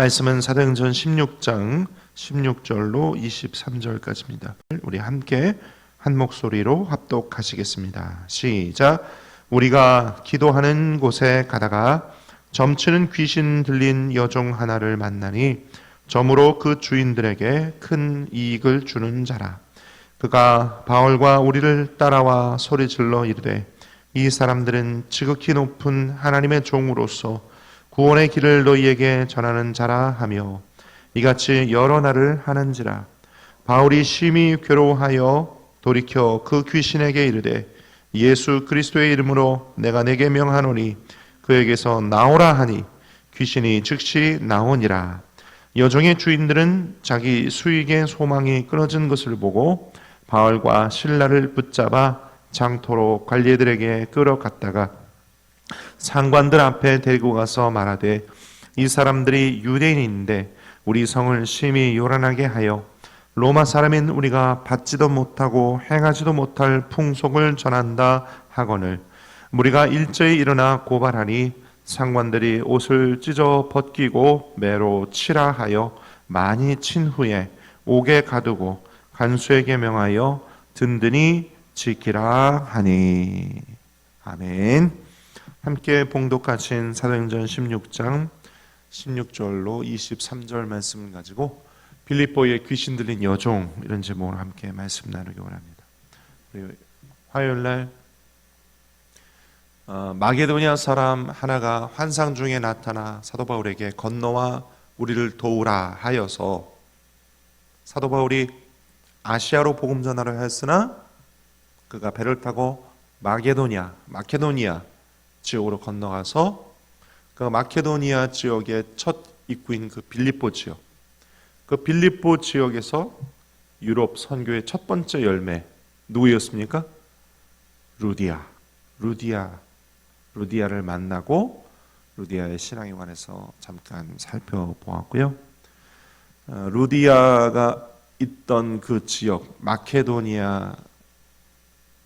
말씀은 사도행전 16장 16절로 23절까지입니다. 우리 함께 한 목소리로 합독하시겠습니다. 시작. 우리가 기도하는 곳에 가다가 점치는 귀신 들린 여종 하나를 만나니 점으로 그 주인들에게 큰 이익을 주는 자라. 그가 바울과 우리를 따라와 소리질러 이르되 이 사람들은 지극히 높은 하나님의 종으로서 구원의 길을 너희에게 전하는 자라 하며 이같이 여러 날을 하는지라. 바울이 심히 괴로워하여 돌이켜 그 귀신에게 이르되 예수 그리스도의 이름으로 내가 내게 명하노니 그에게서 나오라 하니 귀신이 즉시 나오니라. 여종의 주인들은 자기 수익의 소망이 끊어진 것을 보고 바울과 실라를 붙잡아 장토로 관리들에게 끌어갔다가 상관들 앞에 데리고 가서 말하되 이 사람들이 유대인인데 우리 성을 심히 요란하게 하여 로마 사람인 우리가 받지도 못하고 행하지도 못할 풍속을 전한다 하거늘 우리가 일제히 일어나 고발하니 상관들이 옷을 찢어 벗기고 매로 치라 하여 많이 친 후에 옥에 가두고 간수에게 명하여 든든히 지키라 하니. 아멘. 함께 봉독하신 사도행전 16장 16절로 23절 말씀을 가지고 빌립보의 귀신 들린 여종 이런 제목으로 함께 말씀 나누기 원합니다. 화요일날 마게도니아 사람 하나가 환상 중에 나타나 사도 바울에게 건너와 우리를 도우라 하여서 사도 바울이 아시아로 복음 전하려 했으나 그가 배를 타고 마케도니아 지역으로 건너가서 그 마케도니아 지역의 첫 입구인 그 빌립보 지역, 그 빌립보 지역에서 유럽 선교의 첫 번째 열매 누구였습니까? 루디아를 만나고 루디아의 신앙에 관해서 잠깐 살펴보았고요. 루디아가 있던 그 지역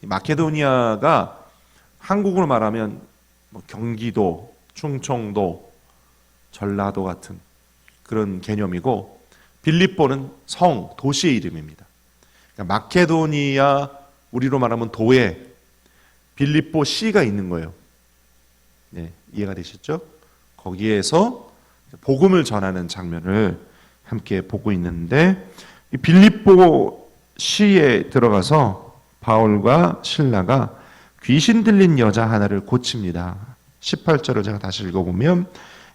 마케도니아가 한국으로 말하면 경기도, 충청도, 전라도 같은 그런 개념이고 빌립보는 성, 도시의 이름입니다. 그러니까 마케도니아 우리로 말하면 도에 빌립보 시가 있는 거예요. 네, 이해가 되셨죠? 거기에서 복음을 전하는 장면을 함께 보고 있는데 이 빌립보 시에 들어가서 바울과 실라가 귀신 들린 여자 하나를 고칩니다. 18절을 제가 다시 읽어보면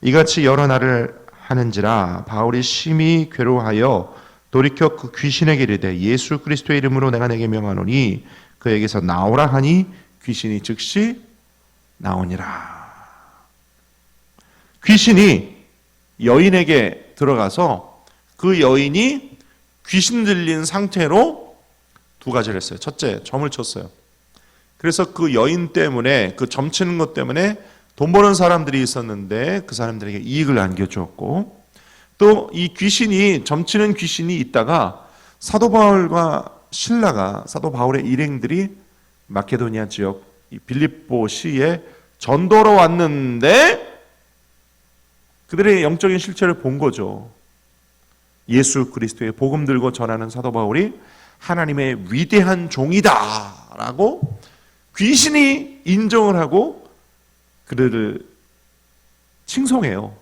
이같이 여러 날을 하는지라 바울이 심히 괴로워하여 돌이켜 그 귀신에게 이르되 예수 그리스도의 이름으로 내가 내게 명하노니 그에게서 나오라 하니 귀신이 즉시 나오니라. 귀신이 여인에게 들어가서 그 여인이 귀신 들린 상태로 두 가지를 했어요. 첫째, 점을 쳤어요. 그래서 그 여인 때문에, 그 점치는 것 때문에 돈 버는 사람들이 있었는데 그 사람들에게 이익을 안겨주었고, 또 이 귀신이, 점치는 귀신이 있다가 사도 바울과 실라가, 사도 바울의 일행들이 마케도니아 지역 이 빌립보 시에 전도로 왔는데 그들의 영적인 실체를 본 거죠. 예수 그리스도의 복음 들고 전하는 사도 바울이 하나님의 위대한 종이다 라고 귀신이 인정을 하고 그들을 칭송해요.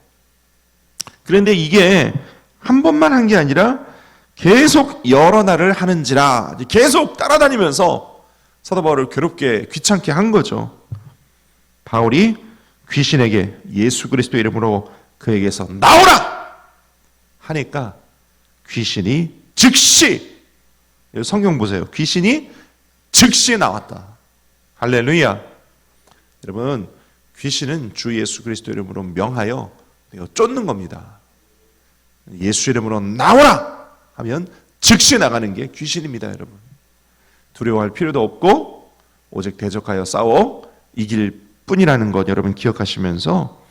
그런데 이게 한 번만 한 게 아니라 계속 여러 날을 하는지라 계속 따라다니면서 사도 바울을 괴롭게 귀찮게 한 거죠. 바울이 귀신에게 예수 그리스도 이름으로 그에게서 나오라 하니까 귀신이 즉시, 성경 보세요. 귀신이 즉시 나왔다. 할렐루야. 여러분, 귀신은 주 예수 그리스도 이름으로 명하여 쫓는 겁니다. 예수 이름으로 나오라 하면 즉시 나가는 게 귀신입니다. 여러분, 두려워할 필요도 없고 오직 대적하여 싸워 이길 뿐이라는 것 여러분 기억하시면서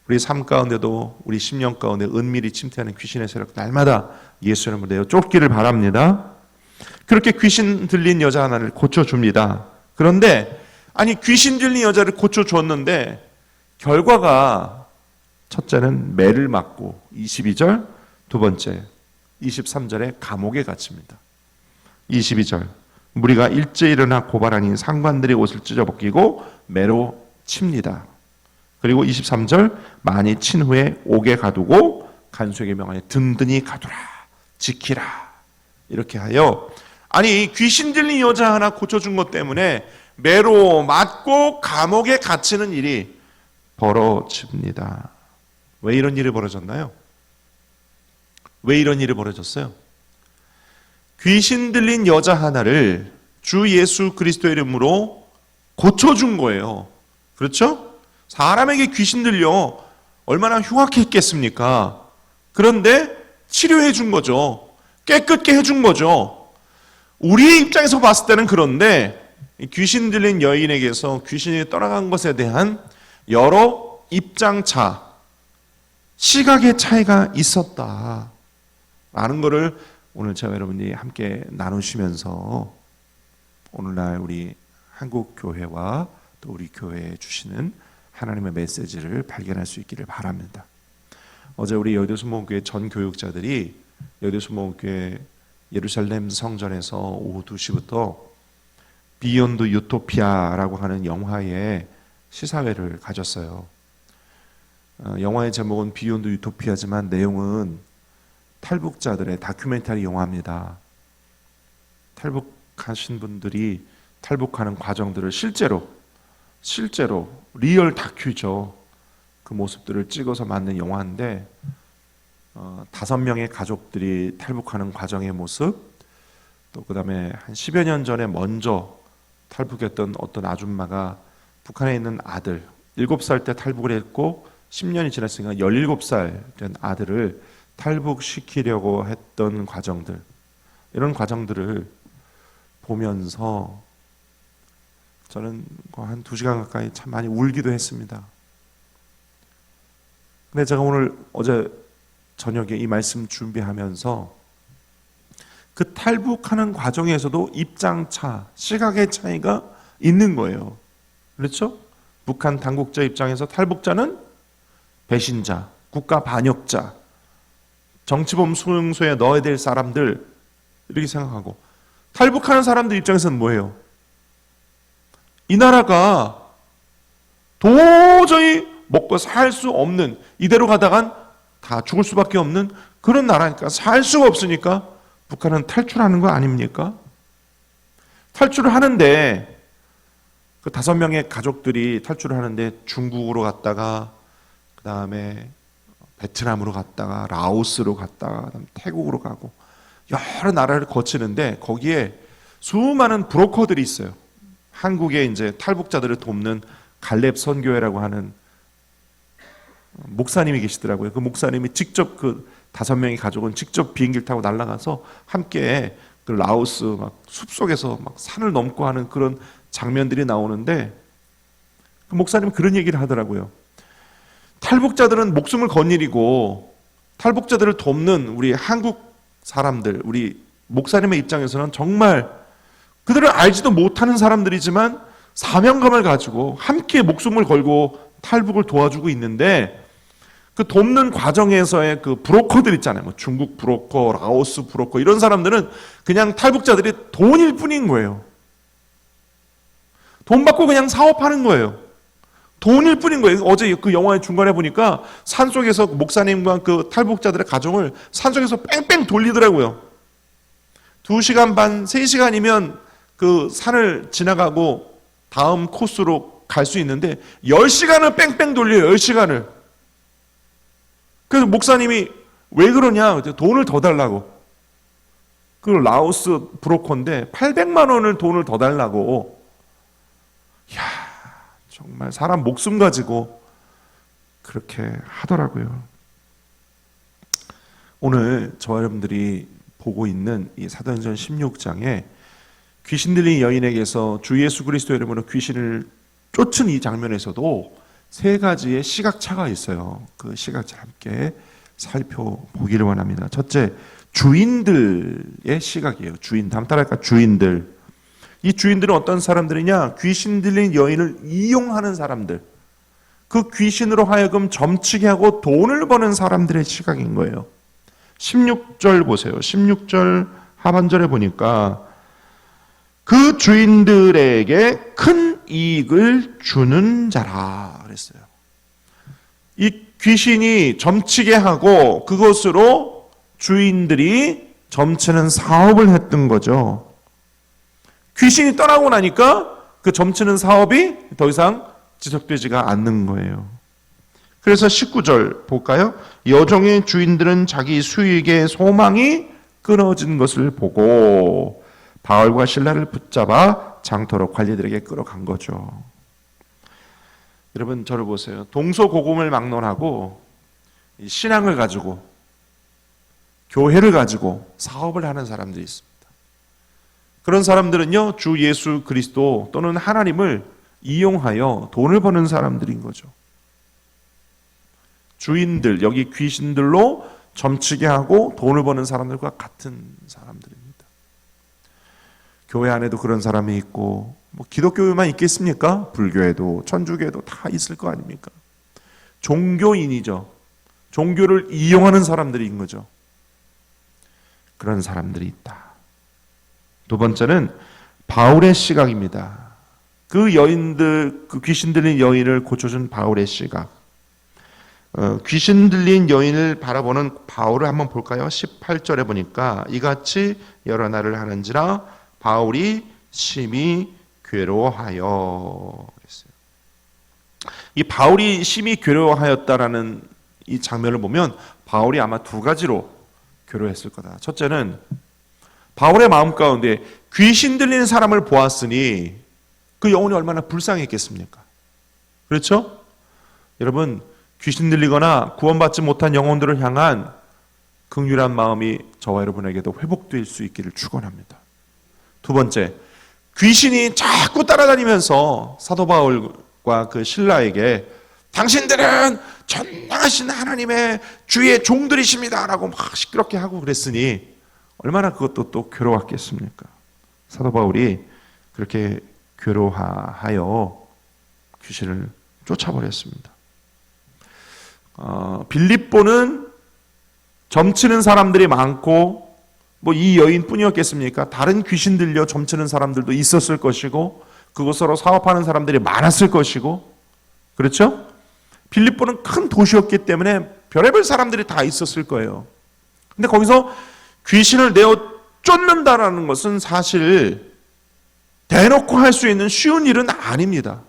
우리 삶 가운데도 우리 심령 가운데 은밀히 침투하는 귀신의 세력 날마다 예수 이름으로 내어 쫓기를 바랍니다. 그렇게 귀신 들린 여자 하나를 고쳐줍니다. 그런데 아니 귀신 들린 여자를 고쳐줬는데 결과가 첫째는 매를 맞고 22절, 두 번째 23절에 감옥에 갇힙니다. 22절 무리가 일제히 일어나 고발하니 상관들의 옷을 찢어벗기고 매로 칩니다. 그리고 23절 많이 친 후에 옥에 가두고 간수에게 명하니 든든히 가두라 지키라 이렇게 하여, 아니 귀신 들린 여자 하나 고쳐준 것 때문에 매로 맞고 감옥에 갇히는 일이 벌어집니다. 왜 이런 일이 벌어졌나요? 왜 이런 일이 벌어졌어요? 귀신 들린 여자 하나를 주 예수 그리스도의 이름으로 고쳐준 거예요. 그렇죠? 사람에게 귀신 들려 얼마나 흉악했겠습니까? 그런데 치료해 준 거죠. 깨끗게 해준 거죠. 우리의 입장에서 봤을 때는 그런데 귀신 들린 여인에게서 귀신이 떠나간 것에 대한 여러 입장차, 시각의 차이가 있었다 라는 것을 오늘 저와 여러분이 함께 나누시면서 오늘날 우리 한국 교회와 또 우리 교회에 주시는 하나님의 메시지를 발견할 수 있기를 바랍니다. 어제 우리 여의도순복음교회 전 교육자들이 여의도순복음교회 예루살렘 성전에서 오후 2시부터 비욘드 유토피아라고 하는 영화의 시사회를 가졌어요. 영화의 제목은 비욘드 유토피아지만 내용은 탈북자들의 다큐멘터리 영화입니다. 탈북하신 분들이 탈북하는 과정들을 실제로 리얼 다큐죠. 그 모습들을 찍어서 만든 영화인데 5명의 가족들이 탈북하는 과정의 모습, 또 그 다음에 한 10여 년 전에 먼저 탈북했던 어떤 아줌마가 북한에 있는 아들 7살 때 탈북을 했고 10년이 지났으니까 17살 된 아들을 탈북시키려고 했던 과정들, 이런 과정들을 보면서 저는 한 2시간 가까이 참 많이 울기도 했습니다. 근데 제가 어제 저녁에 이 말씀 준비하면서 그 탈북하는 과정에서도 입장차, 시각의 차이가 있는 거예요. 그렇죠? 북한 당국자 입장에서 탈북자는 배신자, 국가 반역자, 정치범 수용소에 넣어야 될 사람들 이렇게 생각하고, 탈북하는 사람들 입장에서는 뭐예요? 이 나라가 도저히 먹고 살 수 없는, 이대로 가다간 다 죽을 수밖에 없는 그런 나라니까, 살 수가 없으니까 북한은 탈출하는 거 아닙니까? 탈출을 하는데 그 5명의 가족들이 탈출을 하는데 중국으로 갔다가 그 다음에 베트남으로 갔다가 라오스로 갔다가 그다음에 태국으로 가고 여러 나라를 거치는데 거기에 수많은 브로커들이 있어요. 한국에 이제 탈북자들을 돕는 갈렙 선교회라고 하는 목사님이 계시더라고요. 그 목사님이 직접 그 5명의 가족은 직접 비행기를 타고 날아가서 함께 그 라오스 막 숲속에서 막 산을 넘고 하는 그런 장면들이 나오는데, 그 목사님은 그런 얘기를 하더라고요. 탈북자들은 목숨을 건 일이고 탈북자들을 돕는 우리 한국 사람들, 우리 목사님의 입장에서는 정말 그들을 알지도 못하는 사람들이지만 사명감을 가지고 함께 목숨을 걸고 탈북을 도와주고 있는데, 그 돕는 과정에서의 그 브로커들 있잖아요. 뭐 중국 브로커, 라오스 브로커, 이런 사람들은 그냥 탈북자들이 돈일 뿐인 거예요. 돈 받고 그냥 사업하는 거예요. 돈일 뿐인 거예요. 어제 그 영화의 중간에 보니까 산속에서 목사님과 그 탈북자들의 가정을 산속에서 뺑뺑 돌리더라고요. 2시간 반, 3시간이면 그 산을 지나가고 다음 코스로 갈 수 있는데 10시간을 뺑뺑 돌려요. 10시간을. 그래서 목사님이 왜 그러냐? 돈을 더 달라고. 그 라오스 브로커인데 800만 원을 돈을 더 달라고. 이야, 정말 사람 목숨 가지고 그렇게 하더라고요. 오늘 저와 여러분들이 보고 있는 이 사도행전 16장에 귀신 들린 여인에게서 주 예수 그리스도의 이름으로 귀신을 쫓은 이 장면에서도 3가지의 시각차가 있어요. 그 시각차를 함께 살펴보기를 원합니다. 첫째, 주인들의 시각이에요. 주인, 다음 따라할까? 주인들. 이 주인들은 어떤 사람들이냐? 귀신 들린 여인을 이용하는 사람들. 그 귀신으로 하여금 점치게 하고 돈을 버는 사람들의 시각인 거예요. 16절 보세요. 16절 하반절에 보니까 그 주인들에게 큰 이익을 주는 자라 그랬어요. 이 귀신이 점치게 하고 그것으로 주인들이 점치는 사업을 했던 거죠. 귀신이 떠나고 나니까 그 점치는 사업이 더 이상 지속되지가 않는 거예요. 그래서 19절 볼까요? 여종의 주인들은 자기 수익의 소망이 끊어진 것을 보고 바울과 실라를 붙잡아 장터로 관리들에게 끌어간 거죠. 여러분 저를 보세요. 동서고금을 막론하고 신앙을 가지고 교회를 가지고 사업을 하는 사람들이 있습니다. 그런 사람들은요, 주 예수 그리스도 또는 하나님을 이용하여 돈을 버는 사람들인 거죠. 주인들, 여기 귀신들로 점치게 하고 돈을 버는 사람들과 같은 사람들입니다. 교회 안에도 그런 사람이 있고, 뭐 기독교만 있겠습니까? 불교에도 천주교에도 다 있을 거 아닙니까? 종교인이죠. 종교를 이용하는 사람들인 거죠. 그런 사람들이 있다. 두 번째는 바울의 시각입니다. 그 여인들, 그 귀신 들린 여인을 고쳐준 바울의 시각. 귀신 들린 여인을 바라보는 바울을 한번 볼까요? 18절에 보니까 이같이 여러 날을 하는지라 바울이 심히 괴로워하여 그랬어요. 이 바울이 심히 괴로워하였다라는 이 장면을 보면 바울이 아마 두 가지로 괴로워했을 거다. 첫째는 바울의 마음 가운데 귀신 들린 사람을 보았으니 그 영혼이 얼마나 불쌍했겠습니까? 그렇죠? 여러분, 귀신 들리거나 구원받지 못한 영혼들을 향한 긍휼한 마음이 저와 여러분에게도 회복될 수 있기를 축원합니다. 두 번째, 귀신이 자꾸 따라다니면서 사도 바울과 그 실라에게 당신들은 전능하신 하나님의 주의 종들이십니다 라고 막 시끄럽게 하고 그랬으니 얼마나 그것도 또 괴로웠겠습니까? 사도 바울이 그렇게 괴로워하여 귀신을 쫓아버렸습니다. 빌립보는 점치는 사람들이 많고 뭐 이 여인뿐이었겠습니까? 다른 귀신 들려 점치는 사람들도 있었을 것이고 그곳으로 사업하는 사람들이 많았을 것이고 그렇죠? 빌립보는 큰 도시였기 때문에 별의별 사람들이 다 있었을 거예요. 근데 거기서 귀신을 내어 쫓는다라는 것은 사실 대놓고 할 수 있는 쉬운 일은 아닙니다.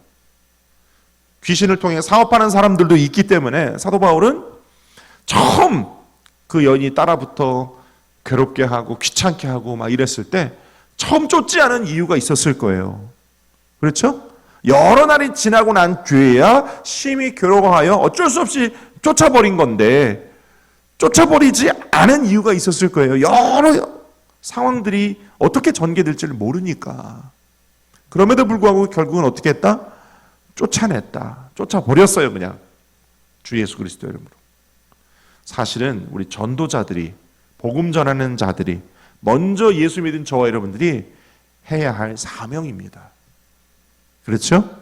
귀신을 통해 사업하는 사람들도 있기 때문에 사도 바울은 처음 그 여인이 따라붙어 괴롭게 하고 귀찮게 하고 막 이랬을 때 처음 쫓지 않은 이유가 있었을 거예요. 그렇죠? 여러 날이 지나고 난 뒤에야 심히 괴로워하여 어쩔 수 없이 쫓아버린 건데 쫓아버리지 않은 이유가 있었을 거예요. 여러 상황들이 어떻게 전개될지를 모르니까. 그럼에도 불구하고 결국은 어떻게 했다? 쫓아냈다. 쫓아버렸어요, 그냥. 주 예수 그리스도 이름으로. 사실은 우리 전도자들이, 복음 전하는 자들이, 먼저 예수 믿은 저와 여러분들이 해야 할 사명입니다. 그렇죠?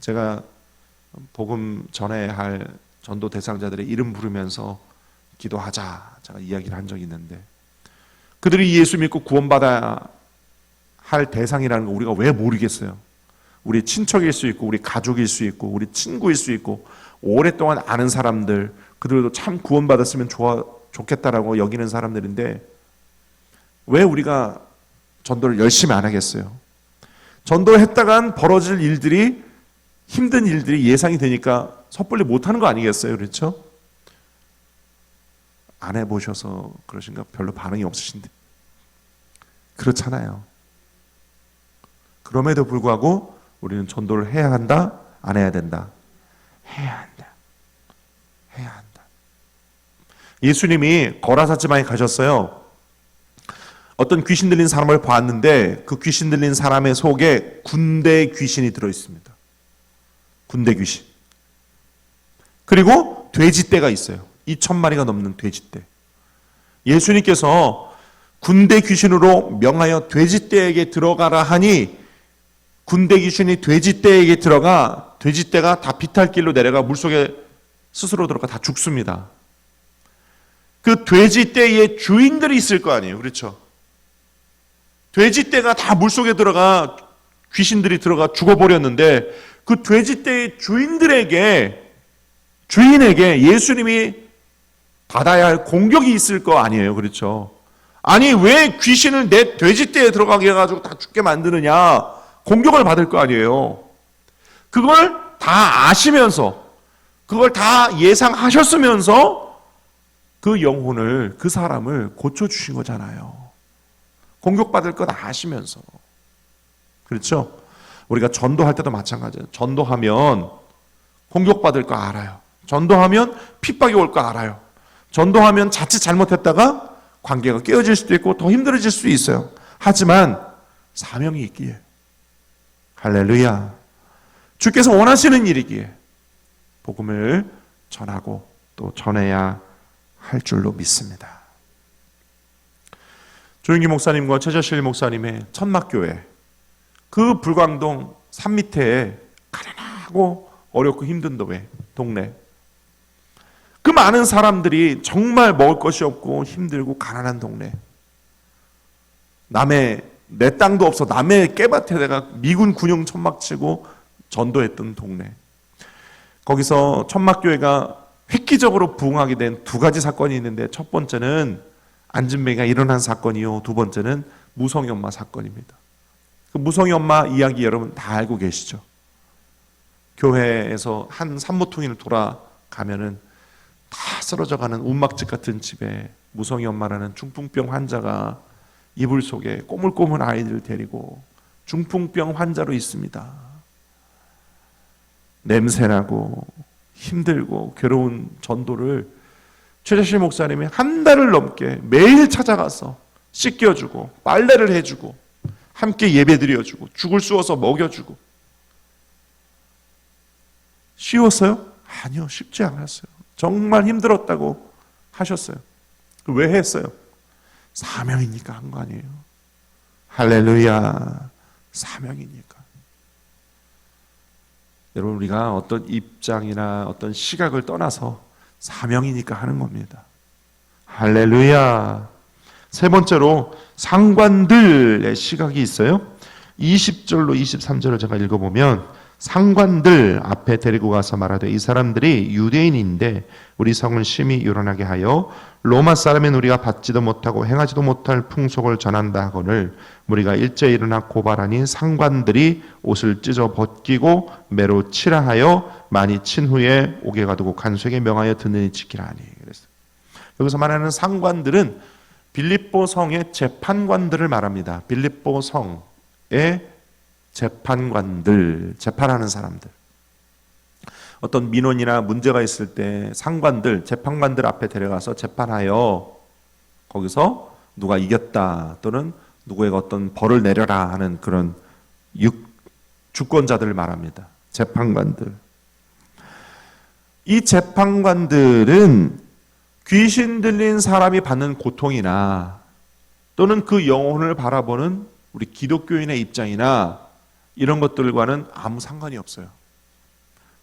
제가 복음 전해야 할 전도 대상자들의 이름 부르면서 기도하자 제가 이야기를 한 적이 있는데 그들이 예수 믿고 구원받아야 할 대상이라는 거 우리가 왜 모르겠어요? 우리 친척일 수 있고 우리 가족일 수 있고 우리 친구일 수 있고 오랫동안 아는 사람들 그들도 참 구원받았으면 좋겠다라고 여기는 사람들인데 왜 우리가 전도를 열심히 안 하겠어요? 전도를 했다간 벌어질 일들이 힘든 일들이 예상이 되니까 섣불리 못하는 거 아니겠어요? 그렇죠? 안 해보셔서 그러신가? 별로 반응이 없으신데 그렇잖아요. 그럼에도 불구하고 우리는 전도를 해야 한다? 안 해야 된다? 해야 한다. 해야 한다. 예수님이 거라사지방에 가셨어요. 어떤 귀신 들린 사람을 봤는데 그 귀신 들린 사람의 속에 군대 귀신이 들어있습니다. 군대 귀신. 그리고 돼지떼가 있어요. 2,000마리가 넘는 돼지떼. 예수님께서 군대 귀신으로 명하여 돼지떼에게 들어가라 하니 군대 귀신이 돼지떼에게 들어가 돼지떼가 다 비탈길로 내려가 물속에 스스로 들어가 다 죽습니다. 그 돼지떼의 주인들이 있을 거 아니에요. 그렇죠? 돼지떼가 다 물속에 들어가 귀신들이 들어가 죽어버렸는데 그 돼지떼의 주인에게 예수님이 받아야 할 공격이 있을 거 아니에요. 그렇죠? 아니 왜 귀신을 내 돼지떼에 들어가게 해가지고 다 죽게 만드느냐, 공격을 받을 거 아니에요. 그걸 다 아시면서, 그걸 다 예상하셨으면서 그 영혼을, 그 사람을 고쳐주신 거잖아요. 공격받을 것 아시면서. 그렇죠? 우리가 전도할 때도 마찬가지예요. 전도하면 공격받을 거 알아요. 전도하면 핍박이 올 거 알아요. 전도하면 자칫 잘못했다가 관계가 깨어질 수도 있고 더 힘들어질 수도 있어요. 하지만 사명이 있기에, 할렐루야, 주께서 원하시는 일이기에 복음을 전하고 또 전해야 할 줄로 믿습니다. 조윤기 목사님과 최저실 목사님의 천막교회, 그 불광동 산 밑에 가난하고 어렵고 힘든 동네, 그 많은 사람들이 정말 먹을 것이 없고 힘들고 가난한 동네, 내 땅도 없어 남의 깨밭에다가 미군 군용 천막 치고 전도했던 동네, 거기서 천막교회가 획기적으로 부흥하게 된 두 가지 사건이 있는데, 첫 번째는 안진뱅이가 일어난 사건이요, 두 번째는 무성이 엄마 사건입니다. 그 무성이 엄마 이야기 여러분 다 알고 계시죠? 교회에서 한 산모통일을 돌아가면은 다 쓰러져가는 운막집 같은 집에 무성이 엄마라는 중풍병 환자가 이불 속에 꼬물꼬물 아이들을 데리고 중풍병 환자로 있습니다. 냄새나고 힘들고 괴로운 전도를 최재실 목사님이 한 달을 넘게 매일 찾아가서 씻겨주고 빨래를 해주고 함께 예배드려주고 죽을 쑤어서 먹여주고. 쉬웠어요? 아니요, 쉽지 않았어요. 정말 힘들었다고 하셨어요. 왜 했어요? 사명이니까 한 거 아니에요. 할렐루야, 사명이니까. 여러분, 우리가 어떤 입장이나 어떤 시각을 떠나서 사명이니까 하는 겁니다. 할렐루야. 세 번째로 상관들의 시각이 있어요. 20절로 23절을 제가 읽어보면, 상관들 앞에 데리고 가서 말하되 이 사람들이 유대인인데 우리 성을 심히 요란하게 하여 로마 사람인 우리가 받지도 못하고 행하지도 못할 풍속을 전한다 하거늘 우리가 일제히 일어나 고발하니 상관들이 옷을 찢어 벗기고 매로 치라 하여 많이 친 후에 옥에 가두고 간수에게 명하여 듣느니 지키라 하니. 그래서 여기서 말하는 상관들은 빌립보 성의 재판관들을 말합니다. 빌립보 성의 재판관들, 재판하는 사람들. 어떤 민원이나 문제가 있을 때 상관들, 재판관들 앞에 데려가서 재판하여 거기서 누가 이겼다 또는 누구에게 어떤 벌을 내려라 하는 그런 주권자들을 말합니다. 재판관들. 이 재판관들은 귀신 들린 사람이 받는 고통이나 또는 그 영혼을 바라보는 우리 기독교인의 입장이나 이런 것들과는 아무 상관이 없어요.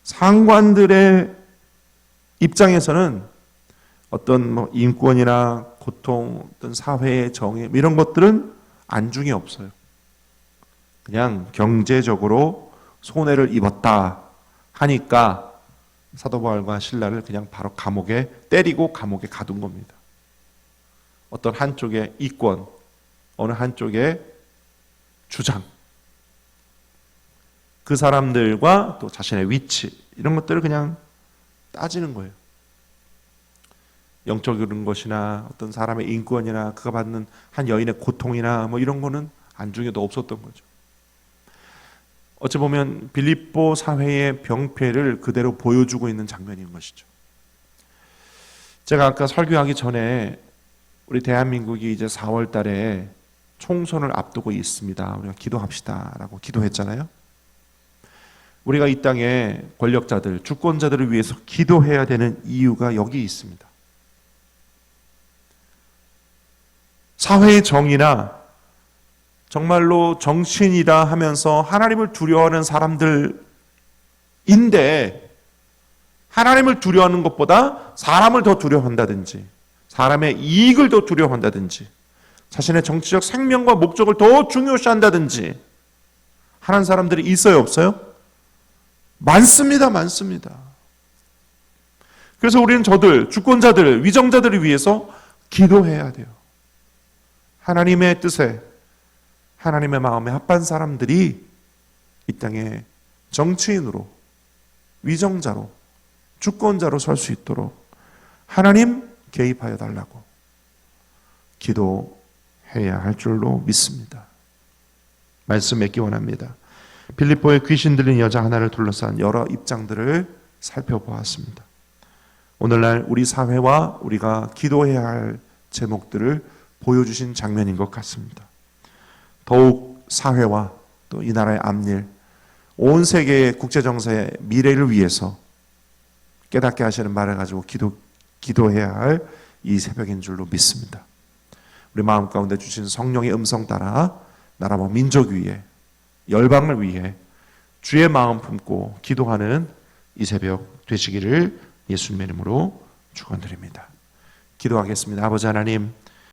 상관들의 입장에서는 어떤 인권이나 고통, 어떤 사회의 정의 이런 것들은 안중에 없어요. 그냥 경제적으로 손해를 입었다 하니까 사도 바울과 실라를 그냥 바로 감옥에 때리고 감옥에 가둔 겁니다. 어떤 한쪽의 이권, 어느 한쪽의 주장, 그 사람들과 또 자신의 위치 이런 것들을 그냥 따지는 거예요. 영적인 것이나 어떤 사람의 인권이나 그가 받는 한 여인의 고통이나 뭐 이런 거는 안중에도 없었던 거죠. 어찌 보면 빌립보 사회의 병폐를 그대로 보여주고 있는 장면인 것이죠. 제가 아까 설교하기 전에 우리 대한민국이 이제 4월 달에 총선을 앞두고 있습니다. 우리가 기도합시다라고 기도했잖아요. 우리가 이 땅의 권력자들, 주권자들을 위해서 기도해야 되는 이유가 여기 있습니다. 사회의 정의나 정말로 정치인이라 하면서 하나님을 두려워하는 사람들인데 하나님을 두려워하는 것보다 사람을 더 두려워한다든지 사람의 이익을 더 두려워한다든지 자신의 정치적 생명과 목적을 더 중요시한다든지 하는 사람들이 있어요, 없어요? 많습니다, 많습니다. 그래서 우리는 저들, 주권자들, 위정자들을 위해서 기도해야 돼요. 하나님의 뜻에, 하나님의 마음에 합한 사람들이 이 땅에 정치인으로, 위정자로, 주권자로 설 수 있도록 하나님 개입하여 달라고 기도해야 할 줄로 믿습니다. 말씀 맺기 원합니다. 빌립보의 귀신 들린 여자 하나를 둘러싼 여러 입장들을 살펴보았습니다. 오늘날 우리 사회와 우리가 기도해야 할 제목들을 보여주신 장면인 것 같습니다. 더욱 사회와 또 이 나라의 앞일, 온 세계의 국제정세의 미래를 위해서 깨닫게 하시는 말을 가지고 기도해야 할 이 새벽인 줄로 믿습니다. 우리 마음 가운데 주신 성령의 음성 따라 나라와 민족 위에, 열방을 위해 주의 마음 품고 기도하는 이 새벽 되시기를 예수님의 이름으로 축원드립니다. 기도하겠습니다. 아버지 하나님,